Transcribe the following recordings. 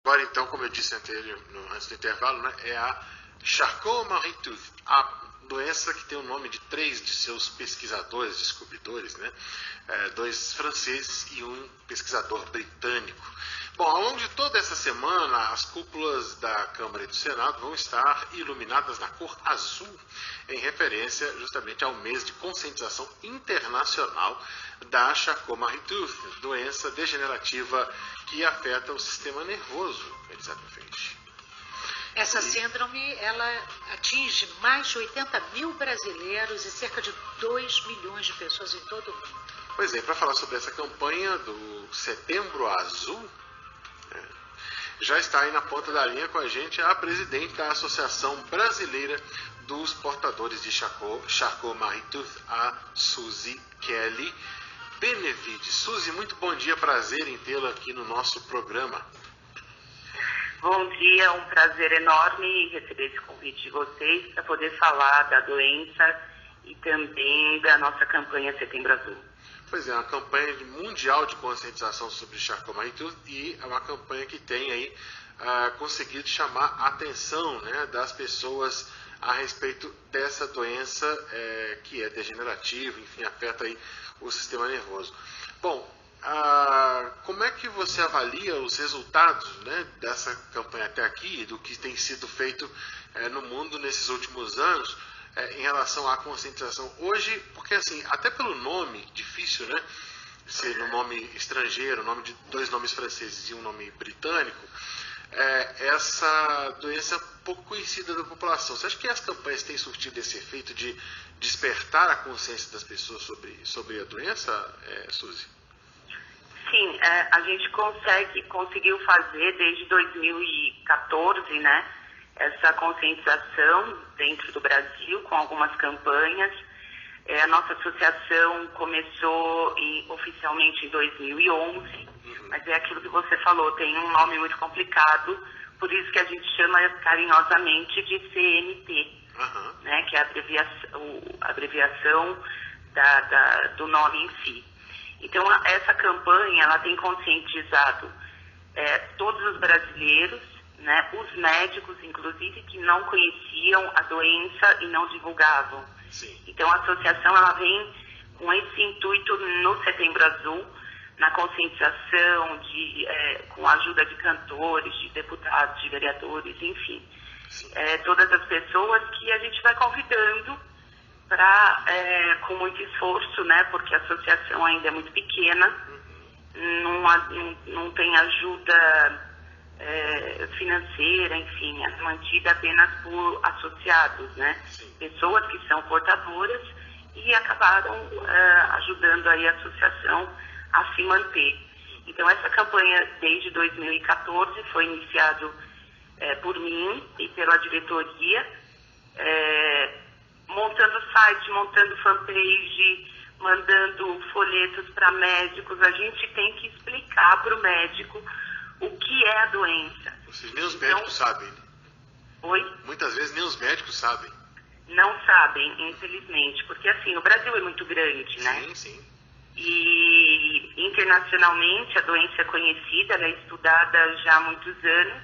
Agora, então, como eu disse antes do intervalo, né, é a Charcot-Marie-Tooth, a doença que tem o nome de 3 de seus pesquisadores, descobridores, né, 2 franceses e um pesquisador britânico. Bom, ao longo de toda essa semana, as cúpulas da Câmara e do Senado vão estar iluminadas na cor azul, em referência justamente ao mês de conscientização internacional da Charcot-Marie-Tooth, doença degenerativa que afeta o sistema nervoso, Elizabeth. Essa síndrome, ela atinge mais de 80 mil brasileiros e cerca de 2 milhões de pessoas em todo o mundo. Pois é, para falar sobre essa campanha do Setembro Azul, já está aí na ponta da linha com a gente a presidente da Associação Brasileira dos Portadores de Charcot-Marie-Tooth, a Suzy Kelly Benevides. Suzy, muito bom dia, prazer em tê-la aqui no nosso programa. Bom dia, é um prazer enorme receber esse convite de vocês para poder falar da doença e também da nossa campanha Setembro Azul. Pois é, uma campanha mundial de conscientização sobre Charcot-Marie-Tooth e é uma campanha que tem aí conseguido chamar a atenção, né, das pessoas a respeito dessa doença que é degenerativa, enfim, afeta aí o sistema nervoso. Bom, como é que você avalia os resultados, né, dessa campanha até aqui, do que tem sido feito no mundo nesses últimos anos, em relação à conscientização hoje? Porque assim, até pelo nome difícil, né, ser um nome estrangeiro, nome de 2 nomes franceses e um nome britânico, essa doença é pouco conhecida da população. Você acha que as campanhas têm surtido esse efeito de despertar a consciência das pessoas sobre a doença, Suzy? Sim, a gente conseguiu fazer desde 2014, né, essa conscientização dentro do Brasil com algumas campanhas. A nossa associação começou oficialmente em 2011, mas é aquilo que você falou, tem um nome muito complicado, por isso que a gente chama carinhosamente de CMT, né, que é a abreviação do nome em si. Então, essa campanha ela tem conscientizado todos os brasileiros, né, os médicos, inclusive, que não conheciam a doença e não divulgavam. Sim. Então, a associação ela vem com esse intuito no Setembro Azul, na conscientização, com a ajuda de cantores, de deputados, de vereadores, enfim. Todas as pessoas que a gente vai convidando para, com muito esforço, né, porque a associação ainda é muito pequena, não tem ajuda financeira, enfim, é mantida apenas por associados, né? Sim. Pessoas que são portadoras e acabaram ajudando aí a associação a se manter. Então, essa campanha, desde 2014, foi iniciado por mim e pela diretoria, montando site, montando fanpage, mandando folhetos para médicos. A gente tem que explicar para o médico o que é a doença. Nem os médicos sabem. Oi? Muitas vezes nem os médicos sabem. Não sabem, infelizmente, porque assim, o Brasil é muito grande, né? Sim, sim. E internacionalmente a doença é conhecida, ela é estudada já há muitos anos.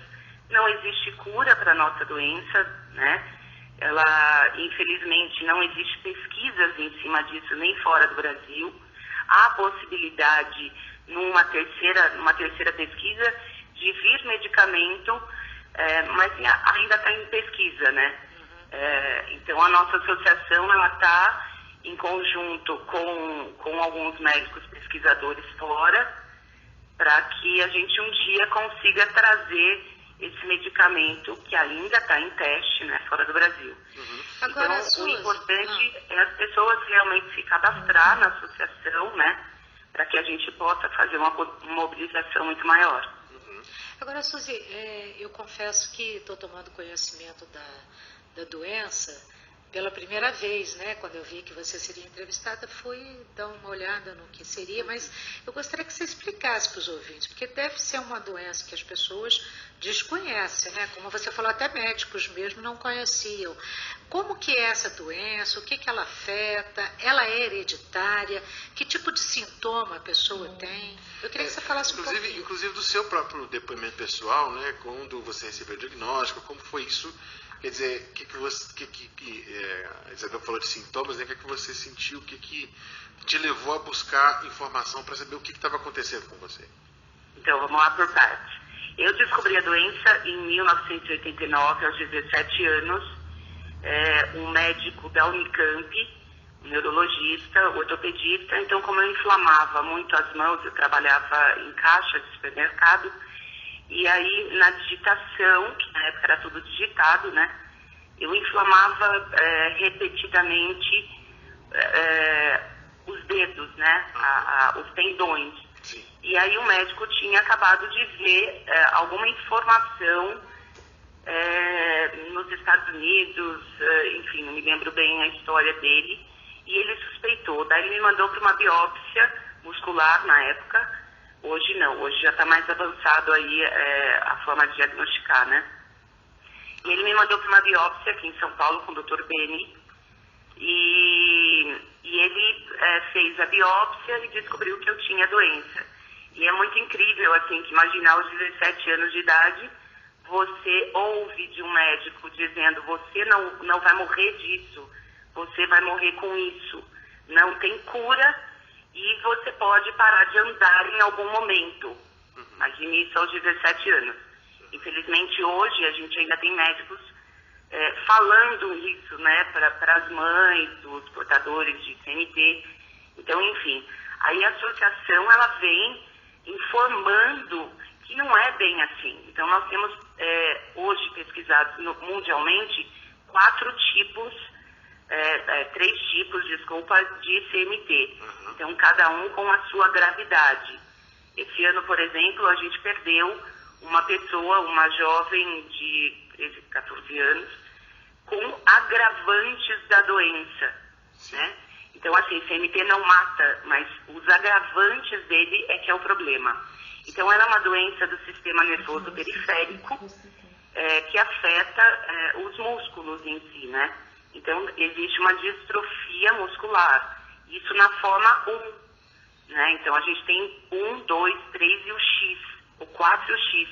Não existe cura para a nossa doença, né? Ela, infelizmente, não existe pesquisas em cima disso, nem fora do Brasil. Há possibilidade, numa terceira pesquisa, de vir medicamento, mas ainda está em pesquisa, né? Então, a nossa associação, ela está em conjunto com alguns médicos pesquisadores fora, para que a gente um dia consiga trazer esse medicamento que ainda está em teste, né, fora do Brasil. Agora, então, Suzy, o importante é as pessoas realmente se cadastrar na associação, né, para que a gente possa fazer uma mobilização muito maior. Agora, Suzy, eu confesso que estou tomando conhecimento da doença pela primeira vez, né, quando eu vi que você seria entrevistada, fui dar uma olhada no que seria, mas eu gostaria que você explicasse para os ouvintes, porque deve ser uma doença que as pessoas desconhecem, né? Como você falou, até médicos mesmo não conheciam. Como que é essa doença? O que que ela afeta? Ela é hereditária? Que tipo de sintoma a pessoa tem? Eu queria que você falasse um pouquinho. Inclusive do seu próprio depoimento pessoal, né? Quando você recebeu o diagnóstico, como foi isso? Quer dizer, a Isabel falou de sintomas, né? O que você sentiu? O que te levou a buscar informação para saber o que estava acontecendo com você? Então, vamos lá por partes. Eu descobri a doença em 1989, aos 17 anos. Um médico da Unicamp, um neurologista, ortopedista. Então, como eu inflamava muito as mãos, eu trabalhava em caixa de supermercado. E aí, na digitação, que na época era tudo digitado, né? Eu inflamava repetidamente os dedos, né? Os tendões. Sim. E aí o médico tinha acabado de ver alguma informação nos Estados Unidos, enfim, não me lembro bem a história dele, e ele suspeitou. Daí ele me mandou para uma biópsia muscular na época. Hoje não, hoje já está mais avançado aí a forma de diagnosticar, né? E ele me mandou para uma biópsia aqui em São Paulo com o Dr. Beni, e ele fez a biópsia e descobriu que eu tinha doença. E é muito incrível, assim, que imaginar aos 17 anos de idade, você ouve de um médico dizendo, você não vai morrer disso, você vai morrer com isso, não tem cura e você pode parar de andar em algum momento. Imagine isso aos 17 anos. Infelizmente hoje a gente ainda tem médicos falando isso, né, para as mães dos portadores de CMT. Então, enfim, aí a associação ela vem informando que não é bem assim. Então, nós temos hoje pesquisados mundialmente 3 tipos, de CMT. Então, cada um com a sua gravidade. Esse ano, por exemplo, a gente perdeu uma pessoa, uma jovem de 13, 14 anos, com agravantes da doença, né? Então, assim, CMT não mata, mas os agravantes dele é que é o problema. Então, ela é uma doença do sistema nervoso periférico que afeta os músculos em si, né? Então, existe uma distrofia muscular. Isso na forma 1, né? Então, a gente tem 1, 2, 3 e o X, o 4 e o X.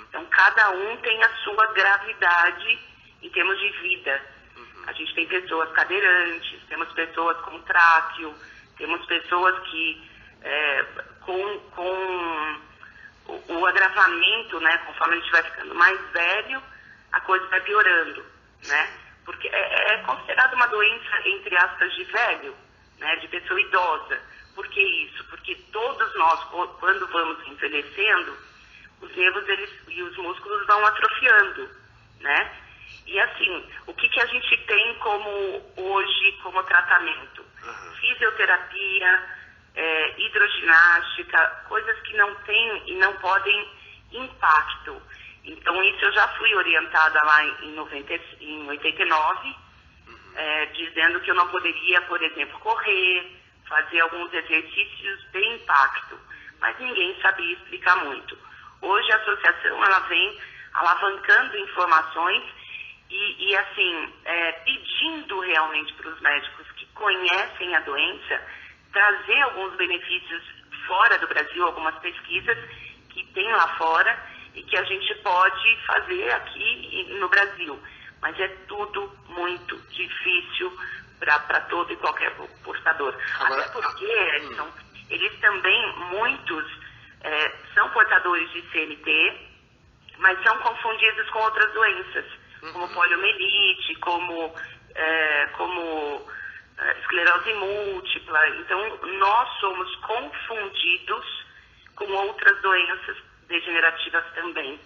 Então, cada um tem a sua gravidade em termos de vida. A gente tem pessoas cadeirantes, temos pessoas com tráqueo, temos pessoas que com o agravamento, né, conforme a gente vai ficando mais velho, a coisa vai piorando, né? Porque é considerada uma doença, entre aspas, de velho, né, de pessoa idosa. Por que isso? Porque todos nós, quando vamos envelhecendo, os nervos e os músculos vão atrofiando, né? E assim, o que a gente tem hoje como tratamento? Fisioterapia, hidroginástica, coisas que não têm e não podem impacto. Então, isso eu já fui orientada lá em 89, dizendo que eu não poderia, por exemplo, correr, fazer alguns exercícios de impacto, mas ninguém sabia explicar muito. Hoje a associação ela vem alavancando informações e assim, pedindo realmente para os médicos que conhecem a doença, trazer alguns benefícios fora do Brasil, algumas pesquisas que tem lá fora e que a gente pode fazer aqui no Brasil. Mas é tudo muito difícil para todo e qualquer portador. Até porque eles também, muitos, são portadores de CMT, mas são confundidos com outras doenças, como poliomielite, como esclerose múltipla. Então, nós somos confundidos com outras doenças degenerativas também.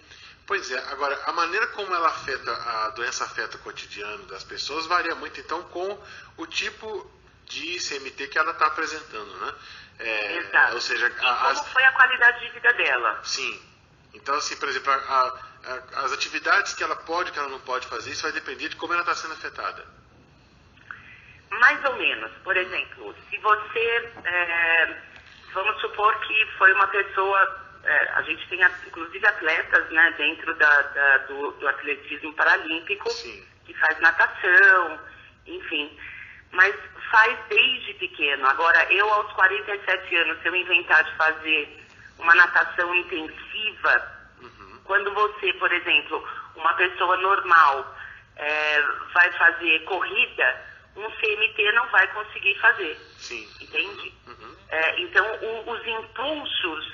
Pois é, agora, a maneira como a doença afeta o cotidiano das pessoas varia muito, então, com o tipo de CMT que ela está apresentando, né? Exato. Ou seja, como foi a qualidade de vida dela. Sim. Então, assim, por exemplo, as atividades que ela pode e que ela não pode fazer, isso vai depender de como ela está sendo afetada. Mais ou menos. Por exemplo, se você, vamos supor que foi uma pessoa, a gente tem inclusive atletas, né, dentro do atletismo paralímpico, Sim. que faz natação, enfim, mas faz desde pequeno. Agora, eu aos 47 anos, se eu inventar de fazer uma natação intensiva, quando você, por exemplo, uma pessoa normal vai fazer corrida, um CMT não vai conseguir fazer. Sim. Entende? Então, os impulsos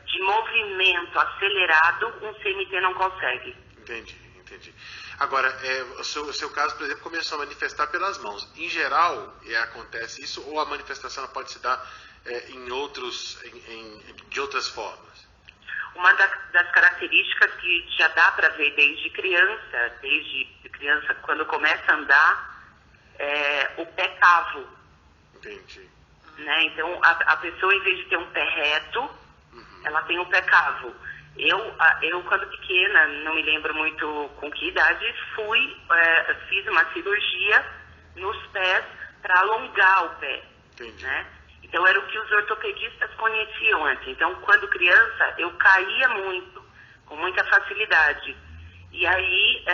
de movimento acelerado, um CMT não consegue. Entendi. Agora, o seu caso, por exemplo, começou a manifestar pelas mãos. Em geral, acontece isso, ou a manifestação ela pode se dar de outras formas? Uma das características que já dá para ver desde criança, quando começa a andar, é o pé cavo. Entendi. Né? Então, a pessoa, em vez de ter um pé reto, ela tem um pé cavo. Eu, quando pequena, não me lembro muito com que idade, fiz uma cirurgia nos pés para alongar o pé. Entendi. Né? Então, era o que os ortopedistas conheciam antes. Então, quando criança, eu caía muito, com muita facilidade. E aí,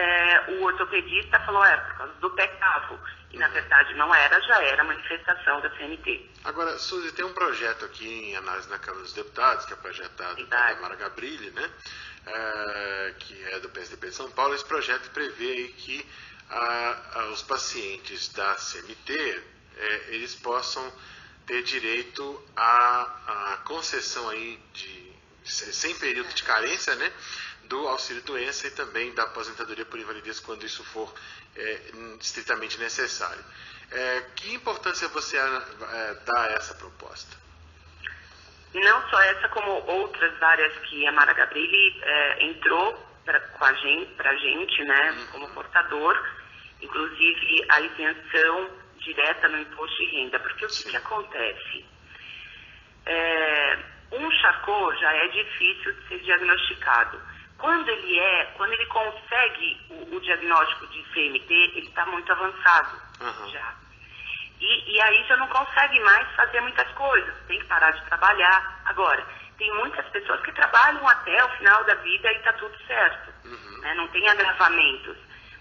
o ortopedista falou, por causa do pé cavo. E, na verdade, não era, já era manifestação da CMT. Agora, Suzy, tem um projeto aqui em análise na Câmara dos Deputados, que é projetado pela Mara Gabrilli, né? Que é do PSDB de São Paulo. Esse projeto prevê aí que os pacientes da CMT, eles possam ter direito à concessão aí sem período de carência, né? Do auxílio-doença e também da aposentadoria por invalidez quando isso for estritamente necessário. Que importância você dá a essa proposta? Não só essa, como outras várias que a Mara Gabrilli entrou para a gente, né, como portador, inclusive a isenção direta no imposto de renda. Porque o que acontece? Um Charcot já é difícil de ser diagnosticado. Quando ele consegue o diagnóstico de CMT, ele está muito avançado já. E aí já não consegue mais fazer muitas coisas, tem que parar de trabalhar. Agora, tem muitas pessoas que trabalham até o final da vida e está tudo certo, né? Não tem agravamentos,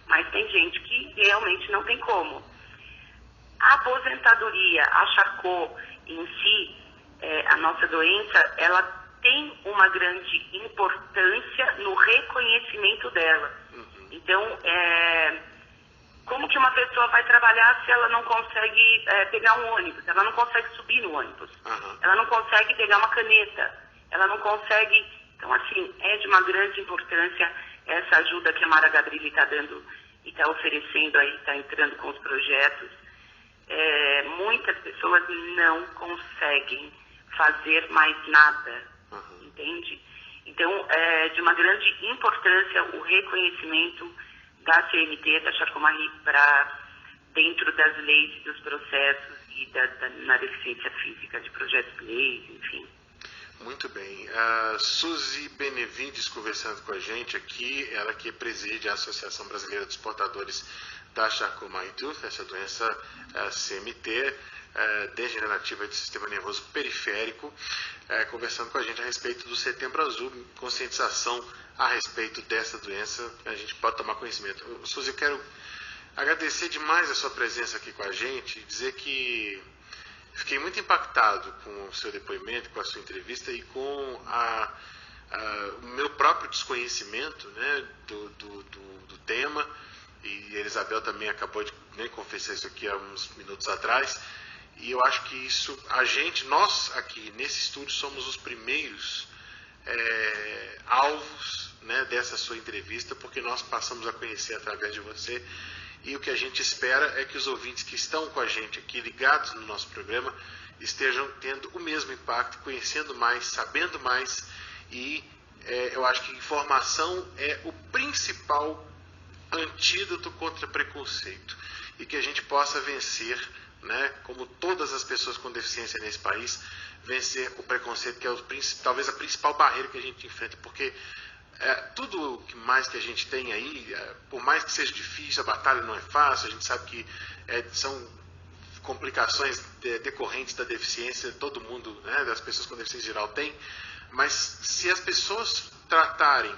mas tem gente que realmente não tem como. A aposentadoria, a Charcot em si, a nossa doença, ela tem uma grande importância no reconhecimento dela. Então, como que uma pessoa vai trabalhar se ela não consegue pegar um ônibus, ela não consegue subir no ônibus, ela não consegue pegar uma caneta, ela não consegue... Então, assim, é de uma grande importância essa ajuda que a Mara Gabrilli está dando e está oferecendo aí, está entrando com os projetos. Muitas pessoas não conseguem fazer mais nada, entende? Então, é de uma grande importância o reconhecimento da CMT, da Charcot-Marie, para dentro das leis e dos processos e na deficiência física de projetos de leis, enfim. Muito bem. A Suzy Benevides conversando com a gente aqui, ela que preside a Associação Brasileira dos Portadores da Charcot-Marie-Tooth, essa doença CMT, degenerativa do sistema nervoso periférico, conversando com a gente a respeito do Setembro Azul, conscientização a respeito dessa doença, a gente pode tomar conhecimento. Suzy, eu quero agradecer demais a sua presença aqui com a gente e dizer que fiquei muito impactado com o seu depoimento, com a sua entrevista e com o meu próprio desconhecimento, né, do tema, e a Elisabel também acabou de confessar isso aqui há uns minutos atrás. E eu acho que nós aqui nesse estúdio somos os primeiros alvos, né, dessa sua entrevista, porque nós passamos a conhecer através de você. E o que a gente espera é que os ouvintes que estão com a gente aqui, ligados no nosso programa, estejam tendo o mesmo impacto, conhecendo mais, sabendo mais. E eu acho que informação é o principal antídoto contra preconceito. E que a gente possa vencer, né, como todas as pessoas com deficiência nesse país, vencer o preconceito, que é talvez a principal barreira que a gente enfrenta, porque tudo mais que a gente tem aí, por mais que seja difícil, a batalha não é fácil, a gente sabe que são complicações decorrentes da deficiência, todo mundo, né, das pessoas com deficiência geral tem, mas se as pessoas tratarem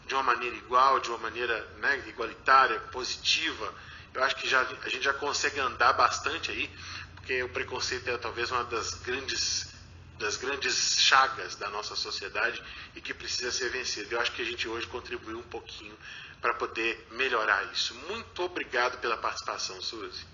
de uma maneira igual, de uma maneira, né, igualitária, positiva, eu acho que a gente já consegue andar bastante aí, porque o preconceito é talvez uma das grandes chagas da nossa sociedade e que precisa ser vencido. Eu acho que a gente hoje contribuiu um pouquinho para poder melhorar isso. Muito obrigado pela participação, Suzy.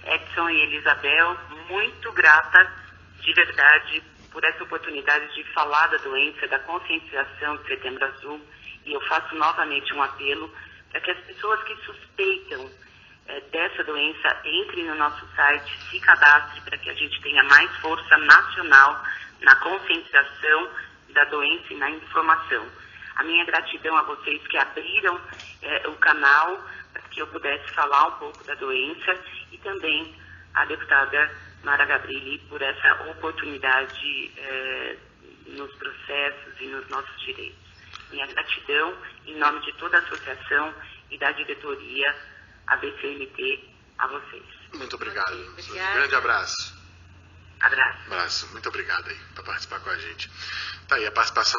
Edson e Elisabel, muito grata de verdade por essa oportunidade de falar da doença, da conscientização do Setembro Azul, e eu faço novamente um apelo para que as pessoas que suspeitam dessa doença entrem no nosso site, se cadastrem para que a gente tenha mais força nacional na conscientização da doença e na informação. A minha gratidão a vocês que abriram o canal para que eu pudesse falar um pouco da doença, e também a deputada Mara Gabrilli por essa oportunidade nos processos e nos nossos direitos. Minha gratidão em nome de toda a associação e da diretoria ABCMT a vocês. Muito obrigado. Grande abraço. Abraço. Abraço. Muito obrigado aí por participar com a gente. Tá aí a participação